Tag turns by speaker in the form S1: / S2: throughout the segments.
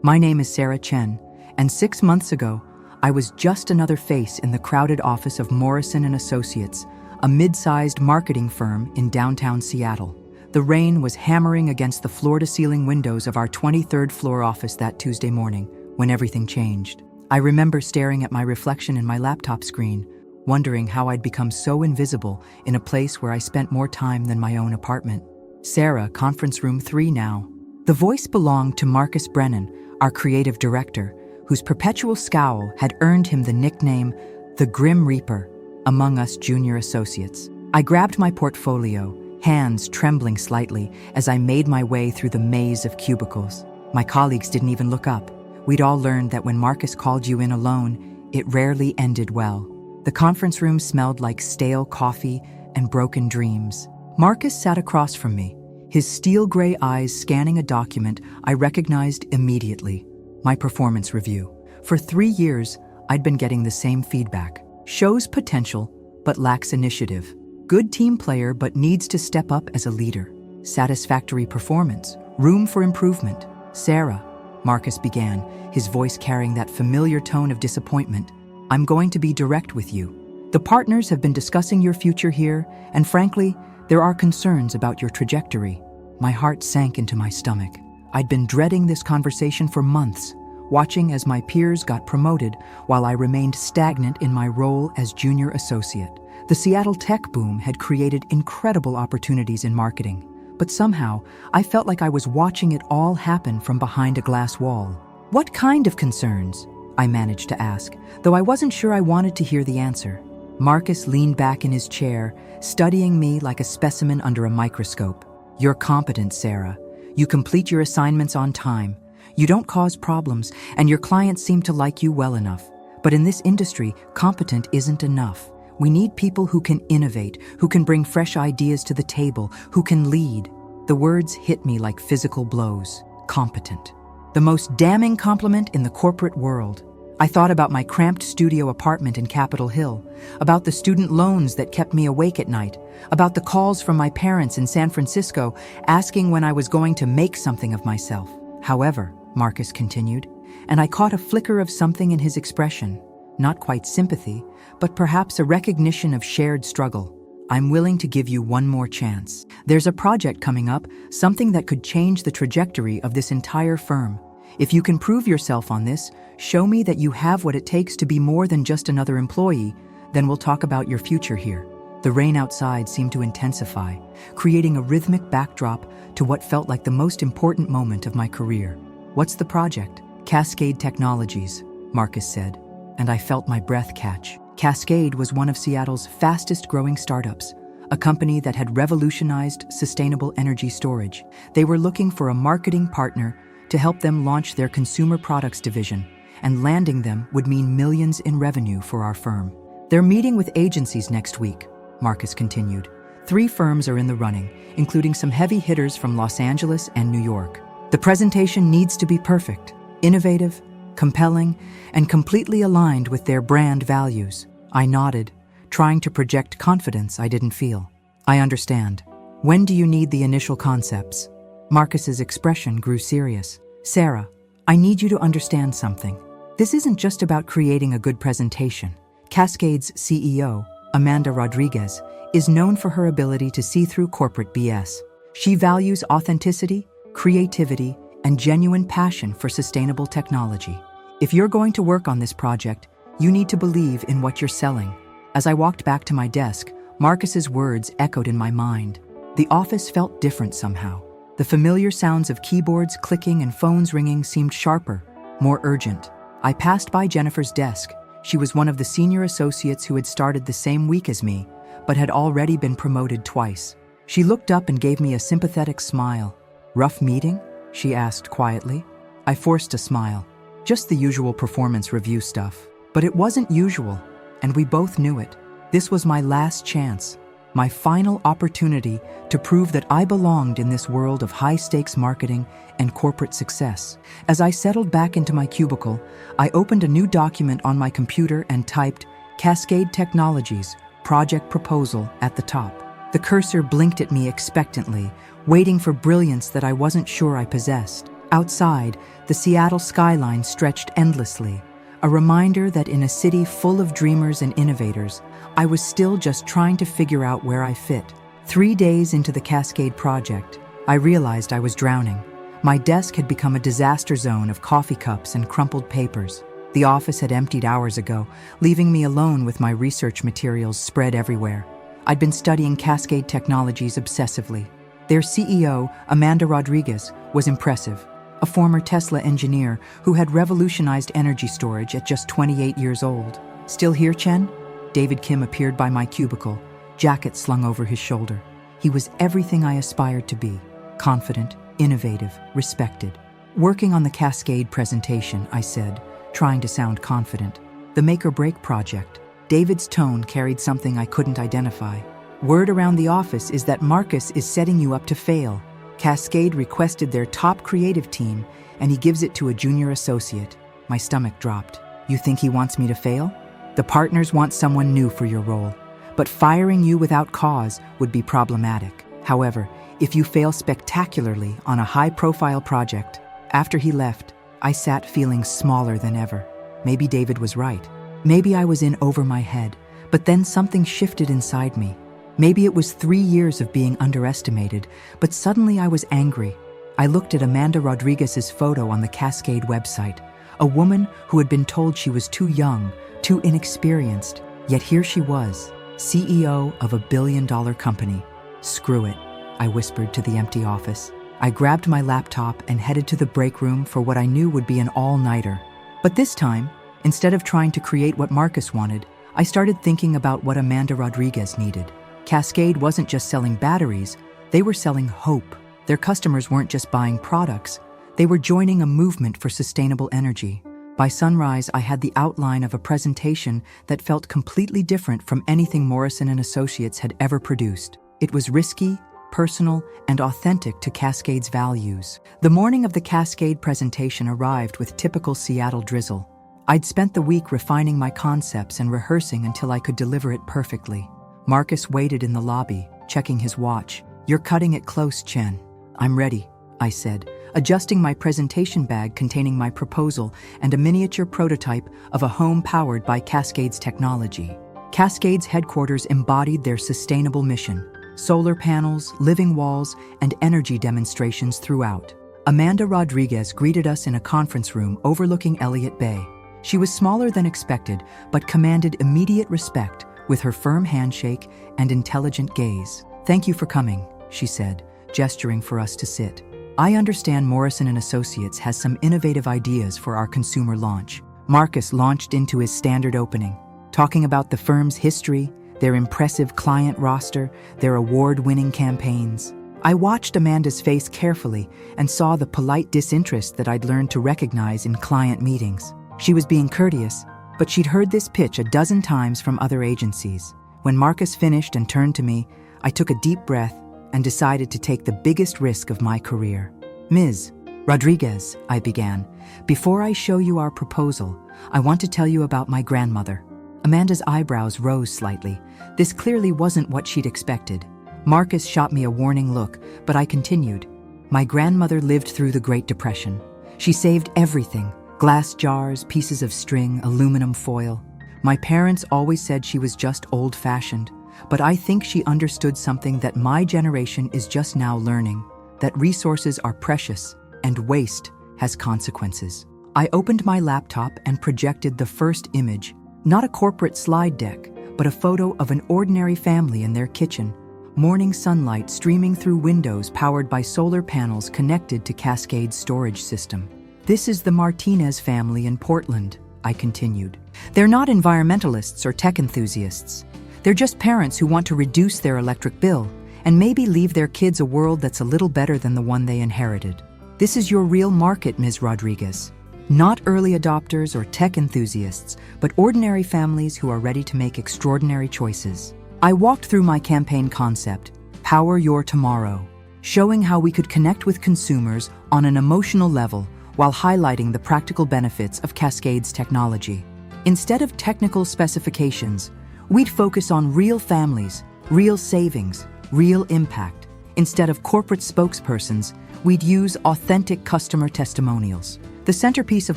S1: My name is Sarah Chen, and 6 months ago, I was just another face in the crowded office of Morrison & Associates, a mid-sized marketing firm in downtown Seattle. The rain was hammering against the floor-to-ceiling windows of our 23rd floor office that Tuesday morning, when everything changed. I remember staring at my reflection in my laptop screen, wondering how I'd become so invisible in a place where I spent more time than my own apartment. Sarah, conference room 3 now. The voice belonged to Marcus Brennan, our creative director, whose perpetual scowl had earned him the nickname the Grim Reaper among us junior associates. I grabbed my portfolio, hands trembling slightly as I made my way through the maze of cubicles. My colleagues didn't even look up. We'd all learned that when Marcus called you in alone, it rarely ended well. The conference room smelled like stale coffee and broken dreams. Marcus sat across from me, his steel gray eyes scanning a document I recognized immediately. My performance review. For 3 years, I'd been getting the same feedback. Shows potential, but lacks initiative. Good team player, but needs to step up as a leader. Satisfactory performance. Room for improvement. Sarah, Marcus began, his voice carrying that familiar tone of disappointment. I'm going to be direct with you. The partners have been discussing your future here, and frankly, there are concerns about your trajectory. My heart sank into my stomach. I'd been dreading this conversation for months, watching as my peers got promoted while I remained stagnant in my role as junior associate. The Seattle tech boom had created incredible opportunities in marketing, but somehow I felt like I was watching it all happen from behind a glass wall. What kind of concerns? I managed to ask, though I wasn't sure I wanted to hear the answer. Marcus leaned back in his chair, studying me like a specimen under a microscope. You're competent, Sarah. You complete your assignments on time. You don't cause problems, and your clients seem to like you well enough. But in this industry, competent isn't enough. We need people who can innovate, who can bring fresh ideas to the table, who can lead. The words hit me like physical blows. Competent. The most damning compliment in the corporate world. I thought about my cramped studio apartment in Capitol Hill, about the student loans that kept me awake at night, about the calls from my parents in San Francisco asking when I was going to make something of myself. However, Marcus continued, and I caught a flicker of something in his expression, not quite sympathy, but perhaps a recognition of shared struggle. I'm willing to give you one more chance. There's a project coming up, something that could change the trajectory of this entire firm. If you can prove yourself on this, show me that you have what it takes to be more than just another employee, then we'll talk about your future here. The rain outside seemed to intensify, creating a rhythmic backdrop to what felt like the most important moment of my career. What's the project? Cascade Technologies, Marcus said, and I felt my breath catch. Cascade was one of Seattle's fastest-growing startups, a company that had revolutionized sustainable energy storage. They were looking for a marketing partner to help them launch their consumer products division, and landing them would mean millions in revenue for our firm. They're meeting with agencies next week, Marcus continued. 3 firms are in the running, including some heavy hitters from Los Angeles and New York. The presentation needs to be perfect, innovative, compelling, and completely aligned with their brand values. I nodded, trying to project confidence I didn't feel. I understand. When do you need the initial concepts? Marcus's expression grew serious. Sarah, I need you to understand something. This isn't just about creating a good presentation. Cascade's CEO, Amanda Rodriguez, is known for her ability to see through corporate BS. She values authenticity, creativity, and genuine passion for sustainable technology. If you're going to work on this project, you need to believe in what you're selling. As I walked back to my desk, Marcus's words echoed in my mind. The office felt different somehow. The familiar sounds of keyboards clicking and phones ringing seemed sharper, more urgent. I passed by Jennifer's desk. She was one of the senior associates who had started the same week as me, but had already been promoted twice. She looked up and gave me a sympathetic smile. Rough meeting? She asked quietly. I forced a smile. Just the usual performance review stuff. But it wasn't usual, and we both knew it. This was my last chance, my final opportunity to prove that I belonged in this world of high-stakes marketing and corporate success. As I settled back into my cubicle, I opened a new document on my computer and typed Cascade Technologies, Project Proposal at the top. The cursor blinked at me expectantly, waiting for brilliance that I wasn't sure I possessed. Outside, the Seattle skyline stretched endlessly, a reminder that in a city full of dreamers and innovators, I was still just trying to figure out where I fit. 3 days into the Cascade project, I realized I was drowning. My desk had become a disaster zone of coffee cups and crumpled papers. The office had emptied hours ago, leaving me alone with my research materials spread everywhere. I'd been studying Cascade Technologies obsessively. Their CEO, Amanda Rodriguez, was impressive, a former Tesla engineer who had revolutionized energy storage at just 28 years old. Still here, Chen? David Kim appeared by my cubicle, jacket slung over his shoulder. He was everything I aspired to be: confident, innovative, respected. Working on the Cascade presentation, I said, trying to sound confident. The make or break project. David's tone carried something I couldn't identify. Word around the office is that Marcus is setting you up to fail. Cascade requested their top creative team, and he gives it to a junior associate. My stomach dropped. You think he wants me to fail? The partners want someone new for your role, but firing you without cause would be problematic. However, if you fail spectacularly on a high-profile project, after he left, I sat feeling smaller than ever. Maybe David was right. Maybe I was in over my head, but then something shifted inside me. Maybe it was 3 years of being underestimated, but suddenly I was angry. I looked at Amanda Rodriguez's photo on the Cascade website, a woman who had been told she was too young, too inexperienced, yet here she was, CEO of a billion-dollar company. Screw it, I whispered to the empty office. I grabbed my laptop and headed to the break room for what I knew would be an all-nighter. But this time, instead of trying to create what Marcus wanted, I started thinking about what Amanda Rodriguez needed. Cascade wasn't just selling batteries, they were selling hope. Their customers weren't just buying products, they were joining a movement for sustainable energy. By sunrise, I had the outline of a presentation that felt completely different from anything Morrison and Associates had ever produced. It was risky, personal, and authentic to Cascade's values. The morning of the Cascade presentation arrived with typical Seattle drizzle. I'd spent the week refining my concepts and rehearsing until I could deliver it perfectly. Marcus waited in the lobby, checking his watch. You're cutting it close, Chen. I'm ready, I said, adjusting my presentation bag containing my proposal and a miniature prototype of a home powered by Cascade's technology. Cascade's headquarters embodied their sustainable mission: solar panels, living walls, and energy demonstrations throughout. Amanda Rodriguez greeted us in a conference room overlooking Elliott Bay. She was smaller than expected, but commanded immediate respect with her firm handshake and intelligent gaze. Thank you for coming, she said, gesturing for us to sit. I understand Morrison and Associates has some innovative ideas for our consumer launch. Marcus launched into his standard opening, talking about the firm's history, their impressive client roster, their award-winning campaigns. I watched Amanda's face carefully and saw the polite disinterest that I'd learned to recognize in client meetings. She was being courteous, but she'd heard this pitch a dozen times from other agencies. When Marcus finished and turned to me, I took a deep breath and decided to take the biggest risk of my career. Ms. Rodriguez, I began, before I show you our proposal, I want to tell you about my grandmother. Amanda's eyebrows rose slightly. This clearly wasn't what she'd expected. Marcus shot me a warning look, but I continued. My grandmother lived through the Great Depression. She saved everything: glass jars, pieces of string, aluminum foil. My parents always said she was just old-fashioned, but I think she understood something that my generation is just now learning, that resources are precious and waste has consequences. I opened my laptop and projected the first image, not a corporate slide deck, but a photo of an ordinary family in their kitchen, morning sunlight streaming through windows powered by solar panels connected to Cascade's storage system. This is the Martinez family in Portland, I continued. They're not environmentalists or tech enthusiasts. They're just parents who want to reduce their electric bill and maybe leave their kids a world that's a little better than the one they inherited. This is your real market, Ms. Rodriguez. Not early adopters or tech enthusiasts, but ordinary families who are ready to make extraordinary choices. I walked through my campaign concept, Power Your Tomorrow, showing how we could connect with consumers on an emotional level while highlighting the practical benefits of Cascade's technology. Instead of technical specifications, we'd focus on real families, real savings, real impact. Instead of corporate spokespersons, we'd use authentic customer testimonials. The centerpiece of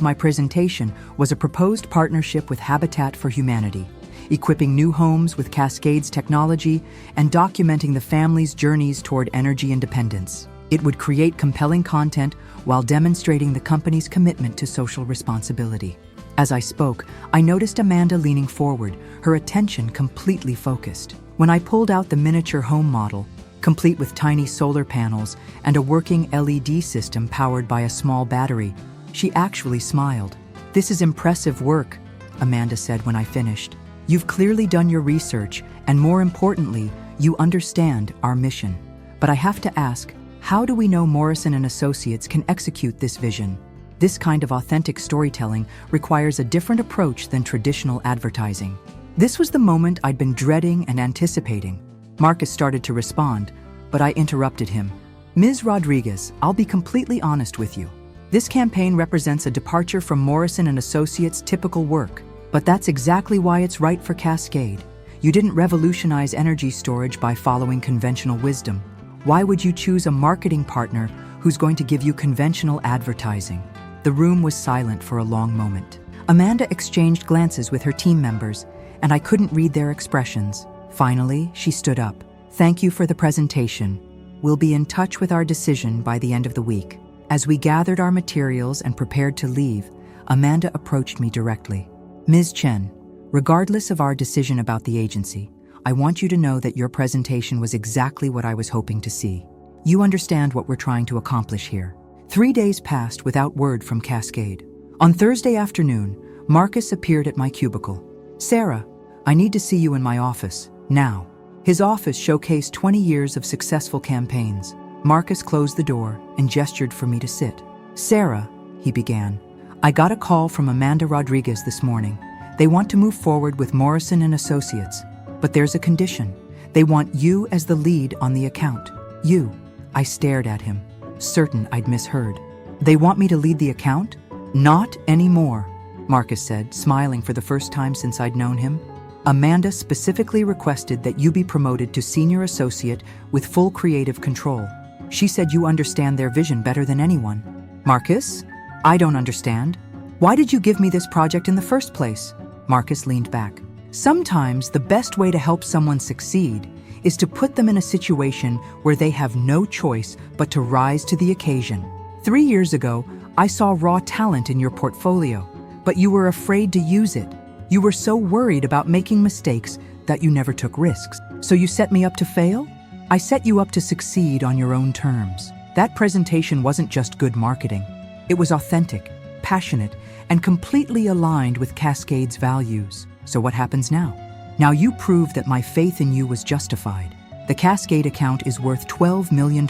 S1: my presentation was a proposed partnership with Habitat for Humanity, equipping new homes with Cascade's technology and documenting the family's journeys toward energy independence. It would create compelling content while demonstrating the company's commitment to social responsibility. As I spoke, I noticed Amanda leaning forward, her attention completely focused. When I pulled out the miniature home model, complete with tiny solar panels and a working LED system powered by a small battery, she actually smiled. "This is impressive work," Amanda said when I finished. "You've clearly done your research, and more importantly, you understand our mission. But I have to ask, how do we know Morrison and Associates can execute this vision? This kind of authentic storytelling requires a different approach than traditional advertising." This was the moment I'd been dreading and anticipating. Marcus started to respond, but I interrupted him. "Ms. Rodriguez, I'll be completely honest with you. This campaign represents a departure from Morrison and Associates' typical work, but that's exactly why it's right for Cascade. You didn't revolutionize energy storage by following conventional wisdom. Why would you choose a marketing partner who's going to give you conventional advertising?" The room was silent for a long moment. Amanda exchanged glances with her team members, and I couldn't read their expressions. Finally, she stood up. "Thank you for the presentation. We'll be in touch with our decision by the end of the week." As we gathered our materials and prepared to leave, Amanda approached me directly. "Ms. Chen, regardless of our decision about the agency, I want you to know that your presentation was exactly what I was hoping to see. You understand what we're trying to accomplish here." 3 days passed without word from Cascade. On Thursday afternoon, Marcus appeared at my cubicle. "Sarah, I need to see you in my office, now." His office showcased 20 years of successful campaigns. Marcus closed the door and gestured for me to sit. "Sarah," he began, "I got a call from Amanda Rodriguez this morning. They want to move forward with Morrison and Associates, but there's a condition. They want you as the lead on the account." "You?" I stared at him, certain I'd misheard. "They want me to lead the account?" "Not anymore," Marcus said, smiling for the first time since I'd known him. "Amanda specifically requested that you be promoted to senior associate with full creative control. She said you understand their vision better than anyone." "Marcus? I don't understand. Why did you give me this project in the first place?" Marcus leaned back. "Sometimes the best way to help someone succeed is to put them in a situation where they have no choice but to rise to the occasion. 3 years ago, I saw raw talent in your portfolio, but you were afraid to use it. You were so worried about making mistakes that you never took risks. So you set me up to fail? I set you up to succeed on your own terms." That presentation wasn't just good marketing. It was authentic, passionate, and completely aligned with Cascade's values. So what happens now? Now you proved that my faith in you was justified. The Cascade account is worth $12 million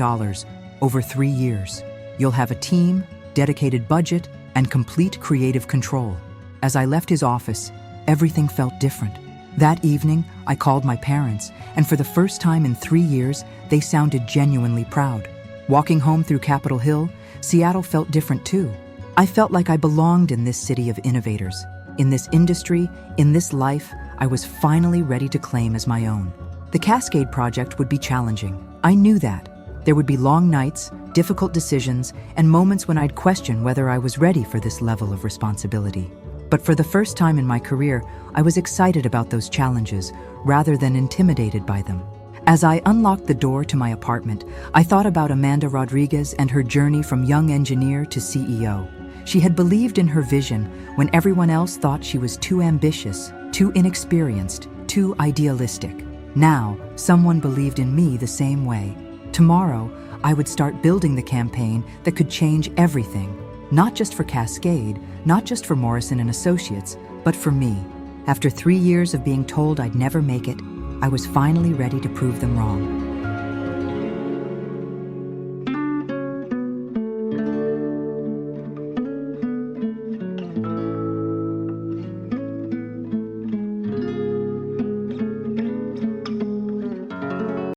S1: over 3 years. You'll have a team, dedicated budget, and complete creative control. As I left his office, everything felt different. That evening, I called my parents, and for the first time in 3 years, they sounded genuinely proud. Walking home through Capitol Hill, Seattle felt different too. I felt like I belonged in this city of innovators. In this industry, in this life, I was finally ready to claim as my own. The Cascade project would be challenging. I knew that. There would be long nights, difficult decisions, and moments when I'd question whether I was ready for this level of responsibility. But for the first time in my career, I was excited about those challenges rather than intimidated by them. As I unlocked the door to my apartment, I thought about Amanda Rodriguez and her journey from young engineer to CEO. She had believed in her vision when everyone else thought she was too ambitious, too inexperienced, too idealistic. Now, someone believed in me the same way. Tomorrow, I would start building the campaign that could change everything. Not just for Cascade, not just for Morrison and Associates, but for me. After 3 years of being told I'd never make it, I was finally ready to prove them wrong.